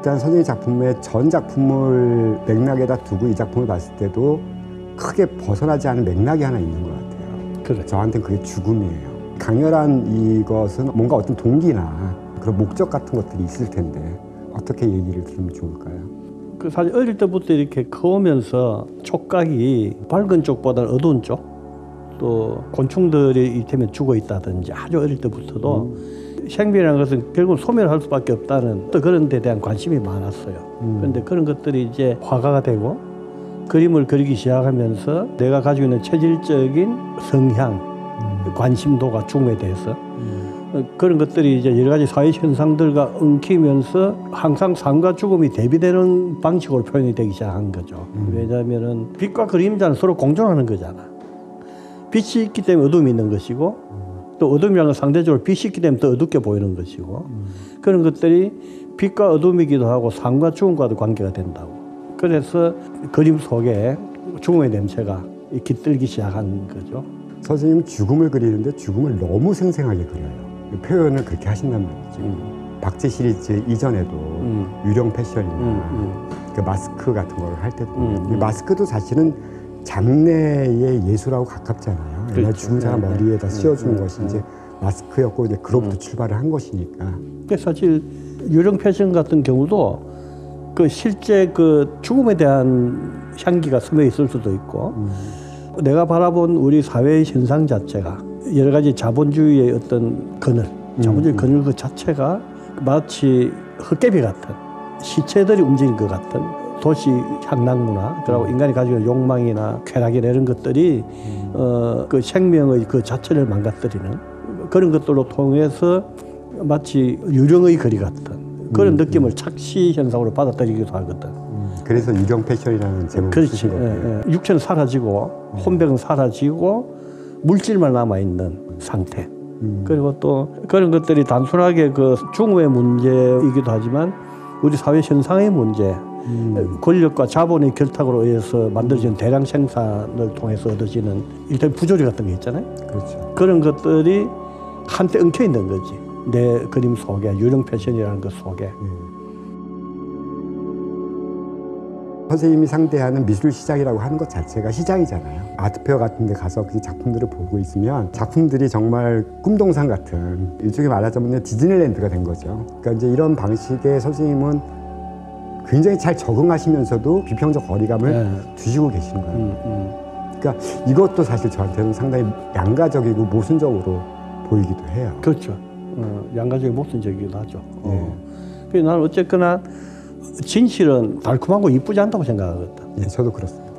일단 선생님 작품의 전 작품을 맥락에다 두고 이 작품을 봤을 때도 크게 벗어나지 않은 맥락이 하나 있는 것 같아요. 그래. 저한테는 그게 죽음이에요. 강렬한 이것은 뭔가 어떤 동기나 그런 목적 같은 것들이 있을 텐데 어떻게 얘기를 들으면 좋을까요? 그 사실 어릴 때부터 이렇게 커오면서 촉각이 밝은 쪽보다는 어두운 쪽, 또 곤충들이 이를테면 죽어 있다든지 아주 어릴 때부터도 생명이라는 것은 결국 소멸할 수밖에 없다는 또 그런 데 대한 관심이 많았어요. 그런데 그런 것들이 이제 화가가 되고 그림을 그리기 시작하면서 내가 가지고 있는 체질적인 성향, 관심도가 죽음에 대해서 그런 것들이 이제 여러 가지 사회 현상들과 엉키면서 항상 삶과 죽음이 대비되는 방식으로 표현이 되기 시작한 거죠. 왜냐하면은 빛과 그림자는 서로 공존하는 거잖아. 빛이 있기 때문에 어둠이 있는 것이고 또 어둠이라는 건 상대적으로 빛이 있기 때문에 더 어둡게 보이는 것이고 그런 것들이 빛과 어둠이기도 하고 삶과 죽음과도 관계가 된다고. 그래서 그림 속에 죽음의 냄새가 깃들기 시작한 거죠. 선생님은 죽음을 그리는데 죽음을 너무 생생하게 그려요. 표현을 그렇게 하신단 말이죠. 박제 시리즈 이전에도 유령 패션이나 그 마스크 같은 걸 할 때도 이 마스크도 사실은 장래의 예술하고 가깝잖아요. 그렇죠. 죽은 사람 머리에다 씌워주는 것이 이제 마스크였고 이제 그로부터 출발을 한 것이니까. 사실 유령 패션 같은 경우도 그 실제 그 죽음에 대한 향기가 스며 있을 수도 있고 내가 바라본 우리 사회의 현상 자체가 여러 가지 자본주의의 어떤 그늘, 자본주의 그늘 그 자체가 마치 헛개비 같은 시체들이 움직이는 것 같은 도시 향락 문화, 그리고 인간이 가지고 있는 욕망이나 쾌락이나 이런 것들이 그 생명의 그 자체를 망가뜨리는 그런 것들로 통해서 마치 유령의 거리 같은 그런 느낌을 착시 현상으로 받아들이기도 하거든. 그래서 유령 패션이라는 제목을 쓰신 거예요. 육체는 사라지고 혼백은 사라지고 물질만 남아있는 상태. 그리고 또 그런 것들이 단순하게 그 죽음의 문제이기도 하지만 우리 사회 현상의 문제, 권력과 자본의 결탁으로 의해서 만들어지는 대량 생산을 통해서 얻어지는 일단 부조리 같은 게 있잖아요. 그렇죠. 그런 것들이 한때 엉켜 있는 거지. 내 그림 속에, 유령 패션이라는 것 속에. 선생님이 상대하는 미술 시장이라고 하는 것 자체가 시장이잖아요. 아트페어 같은 데 가서 그 작품들을 보고 있으면 작품들이 정말 꿈동산 같은 일종의 말하자면 디즈니랜드가 된 거죠. 그러니까 이제 이런 방식의 선생님은 굉장히 잘 적응하시면서도 비평적 거리감을 두시고 계시는 거예요. 그러니까 이것도 사실 저한테는 상당히 양가적이고 모순적으로 보이기도 해요. 그렇죠. 양가적이고 모순적이기도 하죠. 그래서 나는 어쨌거나 진실은 달콤하고 이쁘지 않다고 생각하거든. 예, 저도 그렇습니다.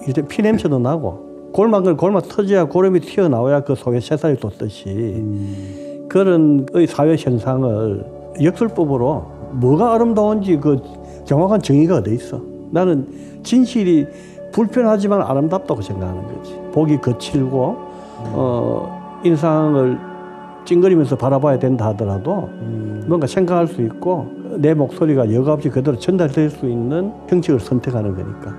이제 피 냄새도 나고 골막 터져야 고름이 튀어나와야 그 속에 새살이 돋듯이 그런 사회 현상을 역술법으로 뭐가 아름다운지 그 정확한 정의가 어디 있어. 나는 진실이 불편하지만 아름답다고 생각하는 거지. 보기 거칠고 인상을 찡그리면서 바라봐야 된다 하더라도 뭔가 생각할 수 있고 내 목소리가 여과 없이 그대로 전달될 수 있는 형식을 선택하는 거니까.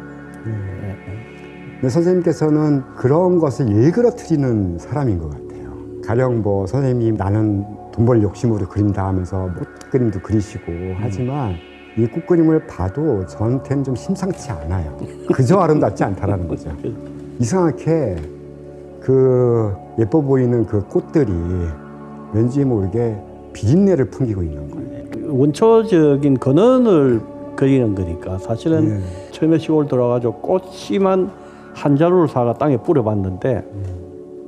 근데 선생님께서는 그런 것을 일그러뜨리는 사람인 것 같아요. 가령 뭐 선생님이 나는 돈 벌 욕심으로 그린다 하면서 꽃그림도 그리시고 하지만 이 꽃그림을 봐도 저한테는 좀 심상치 않아요. 그저 아름답지 않다라는 거죠. 이상하게 그 예뻐 보이는 그 꽃들이 왠지 모르게 비린내를 풍기고 있는 거예요. 원초적인 근원을 그리는 거니까 사실은 처음에 시골 들어가지고 꽃씨만 한 자루를 사가 땅에 뿌려봤는데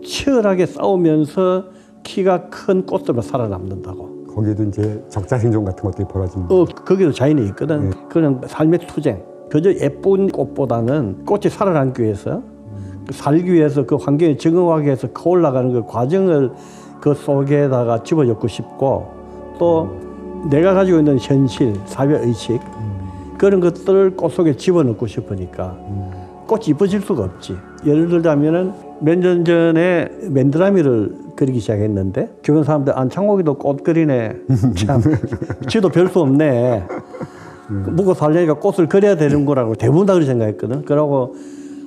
치열하게 싸우면서 키가 큰 꽃들만 살아남는다고. 거기도 이제 적자생존 같은 것들이 벌어지는 거기도 자연이 있거든. 그냥 삶의 투쟁. 그저 예쁜 꽃보다는 꽃이 살아남기 위해서 살기 위해서 그 환경에 적응하기 위해서 올라가는 그 과정을 그 속에다가 집어넣고 싶고 또 내가 가지고 있는 현실, 사회의식 그런 것들을 꽃 속에 집어넣고 싶으니까 꽃이 이뻐질 수가 없지. 예를 들자면은 몇 년 전에 맨드라미를 그리기 시작했는데 주변 사람들 안창호기도 꽃 그리네. 참 지도 별 수 없네. 먹고 살려니까 꽃을 그려야 되는 거라고 대부분 다 그렇게 생각했거든. 그러고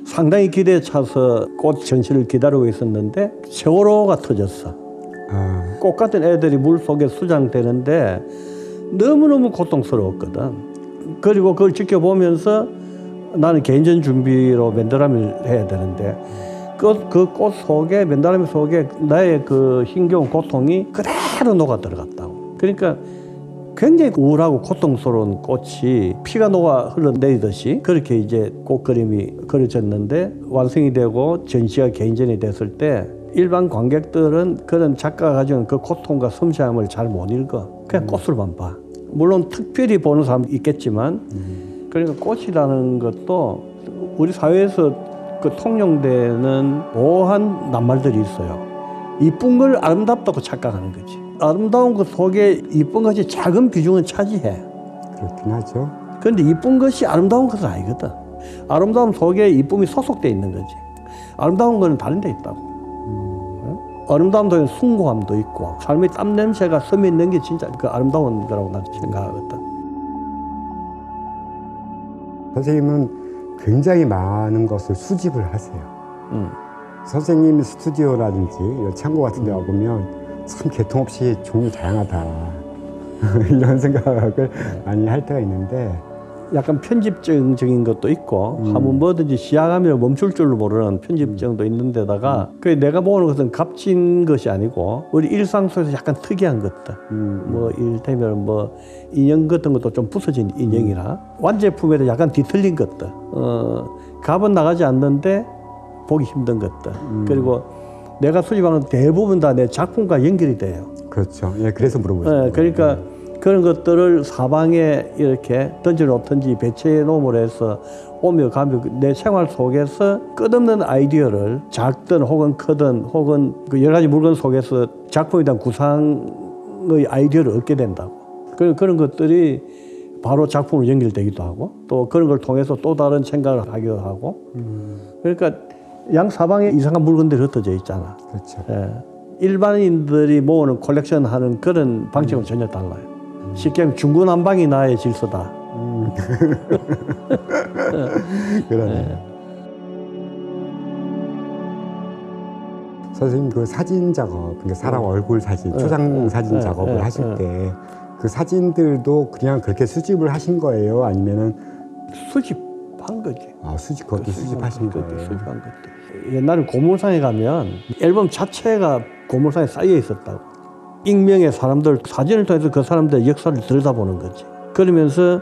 상당히 기대에 차서 꽃 전시를 기다리고 있었는데 세월호가 터졌어. 꽃 같은 애들이 물 속에 수장되는데 너무너무 고통스러웠거든. 그리고 그걸 지켜보면서 나는 개인전 준비로 맨드라미를 해야 되는데 그 꽃 속에, 맨드라미 속에 나의 그 힘겨운 고통이 그대로 녹아 들어갔다고. 그러니까 굉장히 우울하고 고통스러운 꽃이 피가 녹아 흘러내리듯이 그렇게 이제 꽃 그림이 그려졌는데 완성이 되고 전시가 개인전이 됐을 때 일반 관객들은 그런 작가가 가지고 그 고통과 섬세함을 잘 못 읽어. 그냥 꽃으로만 봐. 물론 특별히 보는 사람도 있겠지만 그러니까 꽃이라는 것도 우리 사회에서 그 통용되는 모호한 낱말들이 있어요. 이쁜 걸 아름답다고 착각하는 거지. 아름다운 것 속에 이쁜 것이 작은 비중은 차지해. 그렇긴 하죠. 그런데 이쁜 것이 아름다운 것은 아니거든. 아름다움 속에 이쁨이 소속돼 있는 거지. 아름다운 거는 다른 데 있다고. 아름다움 속에 숭고함도 있고 삶의 땀 냄새가 스며 있는 게 진짜 그 아름다운 거라고 나는 생각하거든. 선생님은 굉장히 많은 것을 수집을 하세요. 선생님 스튜디오라든지 이런 창고 같은 데 와보면 참 개통 없이 종류 다양하다 이런 생각을 많이 할 때가 있는데 약간 편집증적인 것도 있고 하면 뭐든지 시작하면 멈출 줄로 모르는 편집증도 있는 데다가 그 내가 보는 것은 값진 것이 아니고 우리 일상 속에서 약간 특이한 것들 뭐 이를테면 뭐 인형 같은 것도 좀 부서진 인형이나 완제품에도 약간 뒤틀린 것들 값은 나가지 않는데 보기 힘든 것들 그리고 내가 수집하는 대부분 다 내 작품과 연결이 돼요. 그렇죠. 예, 그래서 물어보죠. 네, 그러니까 그런 것들을 사방에 이렇게 던져놓든지 배치해 놓음으로 해서 오며 가며 내 생활 속에서 끝없는 아이디어를 작든 혹은 크든 혹은 그 여러 가지 물건 속에서 작품에 대한 구상의 아이디어를 얻게 된다고. 그런 것들이 바로 작품으로 연결되기도 하고 또 그런 걸 통해서 또 다른 생각을 하기도 하고 그러니까 양 사방에 이상한 물건들이 흩어져 있잖아. 그렇죠. 예. 일반인들이 모으는 콜렉션 하는 그런 방식은 전혀 달라요. 쉽게 하면 중구난방이 나의 질서다. 그러네. 선생님 그 사진 작업, 그러니까 사람 얼굴 사진, 초장 사진 작업을 하실 때 그 사진들도 그냥 그렇게 수집을 하신 거예요? 아니면은 수집한 거지. 아, 그것도 수집하신 거예요? 수집한 것도. 옛날에 고물상에 가면 앨범 자체가 고물상에 쌓여 있었다고. 익명의 사람들 사진을 통해서 그 사람들의 역사를 들여다보는 거지. 그러면서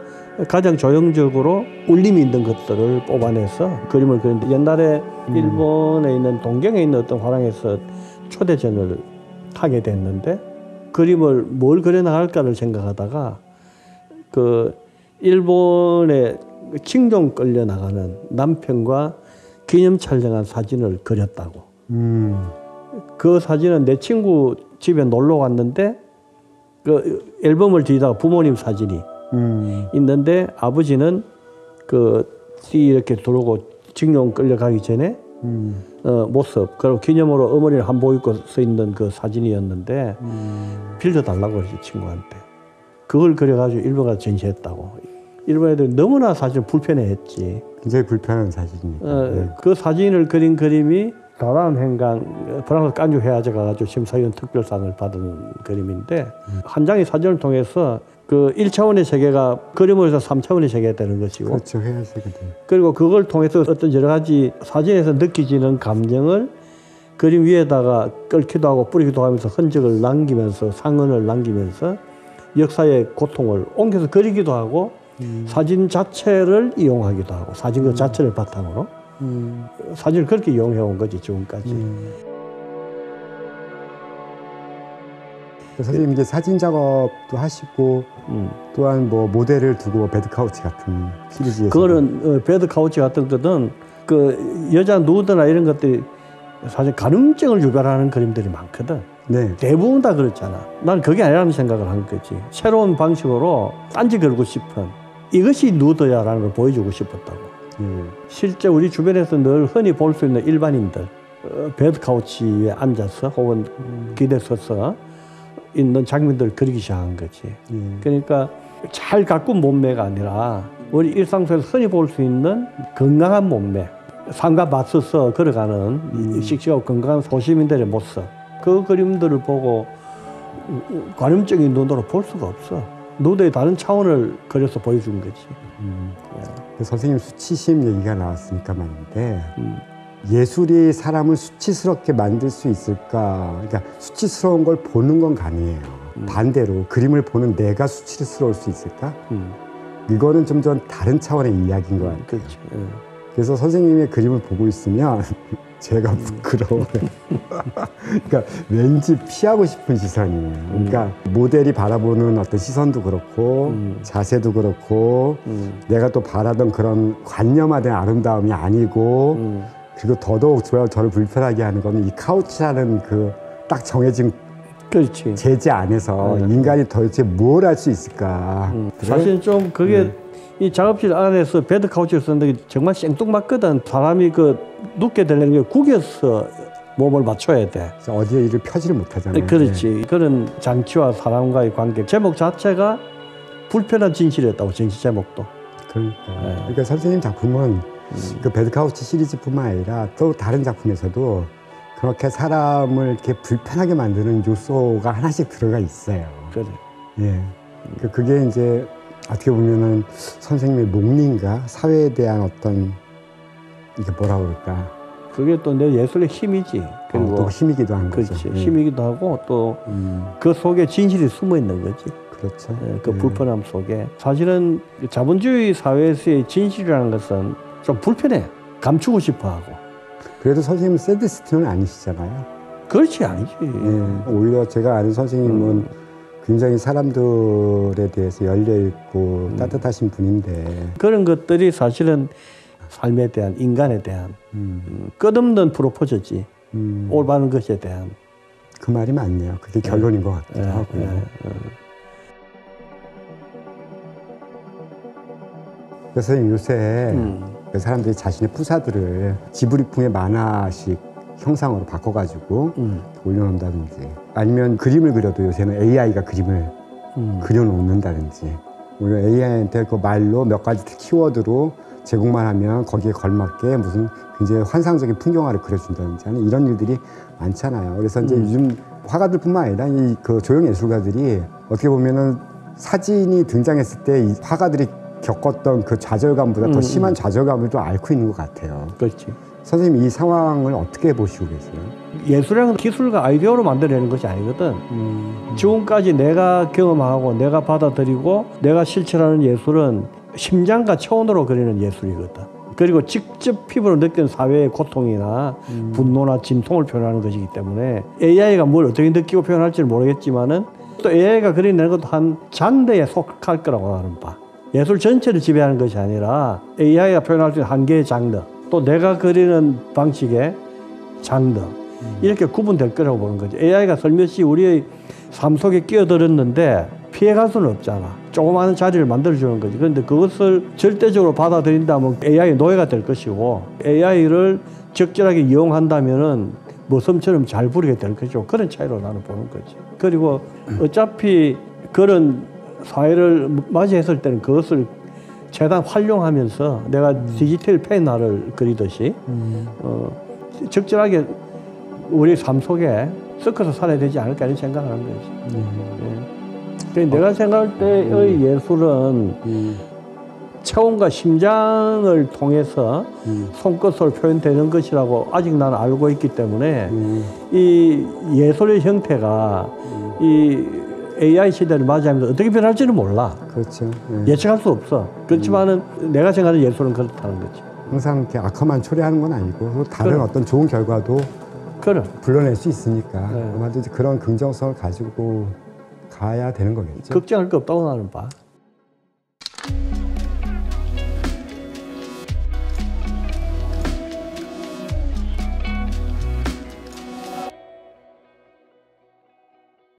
가장 조형적으로 울림이 있는 것들을 뽑아내서 그림을 그리는데 옛날에 일본에 있는 동경에 있는 어떤 화廊에서 초대전을 하게 됐는데 그림을 뭘 그려나갈까를 생각하다가 그 일본의 칭종 끌려나가는 남편과 기념 촬영한 사진을 그렸다고. 그 사진은 내 친구 집에 놀러 갔는데 그 앨범을 뒤다가 부모님 사진이 있는데 아버지는 그 이렇게 들어오고 징용 끌려가기 전에 모습 그리고 기념으로 어머니를 한복 입고 서 있는 그 사진이었는데 빌려달라고 그랬지 친구한테. 그걸 그려가지고 일본 가서 전시했다고. 일본 애들이 너무나 사실 불편해했지. 굉장히 불편한 사진이니까. 네. 그 사진을 그린 그림이 다라운 행강 프랑스 깐주 회화제 가가지고 심사위원 특별상을 받은 그림인데 한 장의 사진을 통해서 그 1차원의 세계가 그림으로 해서 3차원의 세계가 되는 것이고 그렇죠. 회화세계도. 그리고 그걸 통해서 어떤 여러 가지 사진에서 느껴지는 감정을 그림 위에다가 끓기도 하고 뿌리기도 하면서 흔적을 남기면서 상흔을 남기면서 역사의 고통을 옮겨서 그리기도 하고 사진 자체를 이용하기도 하고 사진 그 자체를 바탕으로 사진을 그렇게 이용해 온 거지 지금까지. 선생님 이제 사진 작업도 하시고 또한 뭐 모델을 두고 배드카우치 같은 시리즈에서 그거는 배드카우치 같은 것은 그 여자 누드나 이런 것들이 사실 가늠증을 유발하는 그림들이 많거든. 네. 대부분 다 그렇잖아. 난 그게 아니라는 생각을 한 거지. 새로운 방식으로 딴지 걸고 싶은 이것이 누드야라는 걸 보여주고 싶었다고. 실제 우리 주변에서 늘 흔히 볼 수 있는 일반인들 배드카우치에 앉아서 혹은 기대 서서 있는 장면들을 그리기 시작한 거지. 그러니까 잘 가꾼 몸매가 아니라 우리 일상 속에서 흔히 볼 수 있는 건강한 몸매, 삶과 맞서서 걸어가는 씩씩하고 건강한 소시민들의 모습. 그 그림들을 보고 관념적인 눈으로 볼 수가 없어. 노대의 다른 차원을 그려서 보여준 거지. 선생님 수치심 얘기가 나왔으니까 말인데 예술이 사람을 수치스럽게 만들 수 있을까? 그러니까 수치스러운 걸 보는 건 가능해요. 반대로 그림을 보는 내가 수치스러울 수 있을까? 이거는 좀 다른 차원의 이야기인 것 같아요. 그렇지. 그래서 선생님의 그림을 보고 있으면 제가 부끄러워요. 그러니까 왠지 피하고 싶은 시선이에요. 그러니까 모델이 바라보는 어떤 시선도 그렇고 자세도 그렇고 내가 또 바라던 그런 관념화된 아름다움이 아니고 그리고 더더욱 저를 불편하게 하는 거는 이 카우치라는 그 딱 정해진 그렇지. 제재 안에서 인간이 도대체 뭘 할 수 있을까. 사실 좀 그게 이 작업실 안에서 베드 카우치를 썼는데 정말 생뚱맞거든. 사람이 그 눕게 되려는 게 구겨서 몸을 맞춰야 돼. 어디에 일을 펴지를 못하잖아요. 그렇지. 그런 장치와 사람과의 관계. 제목 자체가 불편한 진실이었다고, 전시 제목도. 그러니까 선생님 작품은 그 베드 카우치 시리즈뿐만 아니라 또 다른 작품에서도 그렇게 사람을 이렇게 불편하게 만드는 요소가 하나씩 들어가 있어요. 그래. 예. 그게 이제 어떻게 보면은 선생님의 목리인가 사회에 대한 어떤 이게 뭐라 그럴까? 그게 또 내 예술의 힘이지. 그리고 또 힘이기도 한 거죠. 그렇지. 힘이기도 하고 또 그 속에 진실이 숨어 있는 거지. 그렇죠. 그 불편함 속에. 사실은 자본주의 사회에서의 진실이라는 것은 좀 불편해. 감추고 싶어 하고. 그래도 선생님은 새디스트는 아니시잖아요. 그렇지, 아니지. 예. 오히려 제가 아는 선생님은 굉장히 사람들에 대해서 열려있고 따뜻하신 분인데 그런 것들이 사실은 삶에 대한, 인간에 대한 끝없는 프로포즈지. 올바른 것에 대한. 그 말이 맞네요. 그게 결론인 것 같기도 하고요. 그래서 요새 사람들이 자신의 푸사들을 지브리풍의 만화식 형상으로 바꿔가지고 올려놓는다든지 아니면 그림을 그려도 요새는 AI가 그림을 그려놓는다든지 오히려 AI한테 그 말로 몇 가지 키워드로 제공만 하면 거기에 걸맞게 무슨 굉장히 환상적인 풍경화를 그려준다든지 하는 이런 일들이 많잖아요. 그래서 이제 요즘 화가들뿐만 아니라 이 그 조형 예술가들이 어떻게 보면은 사진이 등장했을 때 이 화가들이 겪었던 그 좌절감보다 더 심한 좌절감을 좀 앓고 있는 것 같아요. 그렇지. 선생님 이 상황을 어떻게 보시고 계세요? 예술이라는 기술과 아이디어로 만들어내는 것이 아니거든. 지금까지 내가 경험하고 내가 받아들이고 내가 실천하는 예술은 심장과 체온으로 그리는 예술이거든. 그리고 직접 피부로 느끼는 사회의 고통이나 분노나 진통을 표현하는 것이기 때문에 AI가 뭘 어떻게 느끼고 표현할지는 모르겠지만은 또 AI가 그려내는 것도 한 장르에 속할 거라고 하는 바. 예술 전체를 지배하는 것이 아니라 AI가 표현할 수 있는 한 개의 장르, 또 내가 그리는 방식의 장르, 이렇게 구분될 거라고 보는 거죠. AI가 살며시 우리의 삶 속에 끼어들었는데 피해갈 수는 없잖아. 조그마한 자리를 만들어주는 거지. 그런데 그것을 절대적으로 받아들인다면 AI의 노예가 될 것이고 AI를 적절하게 이용한다면은 모섬처럼 잘 부리게 될 것이고 그런 차이로 나는 보는 거지. 그리고 어차피 그런 사회를 맞이했을 때는 그것을 최대한 활용하면서 내가 디지털 페인화를 그리듯이 적절하게 우리 삶 속에 섞어서 살아야 되지 않을까 이런 생각을 하는 거지. 그러니까 내가 생각할 때의 예술은 체온과 심장을 통해서 손끝으로 표현되는 것이라고 아직 나는 알고 있기 때문에 이 예술의 형태가 이 AI 시대를 맞이하면서 어떻게 변할지는 몰라. 그렇죠. 예측할 수 없어. 그렇지만은 내가 생각하는 예술은 그렇다는 거지. 항상 이렇게 악화만 초래하는 건 아니고 다른 어떤 좋은 결과도 불러낼 수 있으니까 아마도 그런 긍정성을 가지고 가야 되는 거겠죠. 걱정할 거 없다고 나는 봐.